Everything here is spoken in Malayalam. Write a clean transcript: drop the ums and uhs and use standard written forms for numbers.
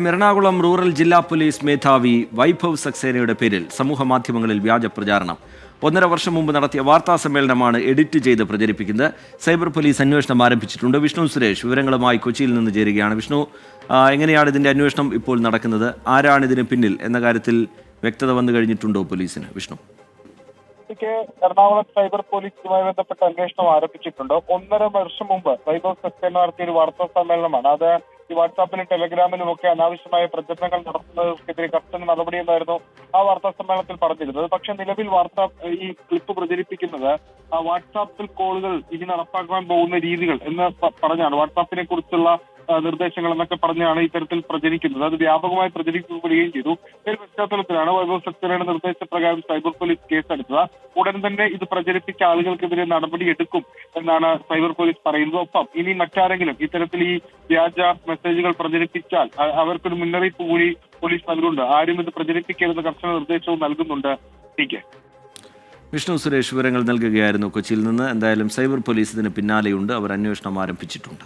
എറണാകുളം റൂറൽ ജില്ലാ പോലീസ് മേധാവി വൈഭവ് സക്സേനയുടെ പേരിൽ സമൂഹ മാധ്യമങ്ങളിൽ വ്യാജ പ്രചാരണം. 1.5 വർഷം മുമ്പ് നടത്തിയ വാർത്താ സമ്മേളനമാണ് എഡിറ്റ് ചെയ്ത് പ്രചരിപ്പിക്കുന്നത്. സൈബർ പോലീസ് അന്വേഷണം ആരംഭിച്ചിട്ടുണ്ട്. വിഷ്ണു സുരേഷ് വിവരങ്ങളുമായി കൊച്ചിയിൽ നിന്ന് ചേരുകയാണ്. വിഷ്ണു, എങ്ങനെയാണ് ഇതിന്റെ അന്വേഷണം ഇപ്പോൾ നടക്കുന്നത്? ആരാണ് ഇതിന് പിന്നിൽ എന്ന കാര്യത്തിൽ വ്യക്തത വന്നു കഴിഞ്ഞിട്ടുണ്ടോ പോലീസിന്? വിഷ്ണു, എറണാകുളം സൈബർ പോലീസുമായി ബന്ധപ്പെട്ട അന്വേഷണം ആരംഭിച്ചിട്ടുണ്ട്. 1.5 വർഷം മുമ്പ് വൈഭവ് സക്സേന നടത്തിയ ഒരു വാർത്താ സമ്മേളനമാണ്. അത് ഈ വാട്സാപ്പിലും ടെലഗ്രാമിലും ഒക്കെ അനാവശ്യമായ പ്രചരണങ്ങൾ നടത്തുന്നവർക്കെതിരെ കർശന നടപടിയെന്നായിരുന്നു ആ വാർത്താ സമ്മേളനത്തിൽ പറഞ്ഞിരുന്നത്. പക്ഷെ നിലവിൽ ഈ ക്ലിപ്പ് പ്രചരിപ്പിക്കുന്നത് വാട്സാപ്പിൽ കോളുകൾ ഇനി നടപ്പാക്കാൻ പോകുന്ന രീതികൾ എന്ന് പറഞ്ഞാണ്. വാട്സാപ്പിനെ കുറിച്ചുള്ള നിർദ്ദേശങ്ങൾ എന്നൊക്കെ പറഞ്ഞാണ് ഇത്തരത്തിൽ പ്രചരിക്കുന്നത്. അത് വ്യാപകമായി പ്രചരിക്കപ്പെടുകയും ചെയ്തു. ഈ പശ്ചാത്തലത്തിലാണ് വൈഭവ് സക്സേനയുടെ നിർദ്ദേശപ്രകാരം സൈബർ പോലീസ് കേസെടുത്തത്. ഉടൻ തന്നെ ഇത് പ്രചരിപ്പിച്ച ആളുകൾക്കെതിരെ നടപടിയെടുക്കും എന്നാണ് സൈബർ പോലീസ് പറയുന്നത്. ഒപ്പം ഇനി മറ്റാരെങ്കിലും ഇത്തരത്തിൽ ഈ വ്യാജ മെസ്സേജുകൾ പ്രചരിപ്പിച്ചാൽ അവർക്കൊരു മുന്നറിയിപ്പ് കൂടി പോലീസ് നൽകുന്നുണ്ട്. ആരും ഇത് പ്രചരിപ്പിക്കരുത് കർശന നിർദ്ദേശവും നൽകുന്നുണ്ട്. വിഷ്ണു സുരേഷ് വിവരങ്ങൾ നൽകുകയായിരുന്നു കൊച്ചിയിൽ നിന്ന്. എന്തായാലും സൈബർ പോലീസ് ഇതിന് പിന്നാലെയുണ്ട്. അവർ അന്വേഷണം ആരംഭിച്ചിട്ടുണ്ട്.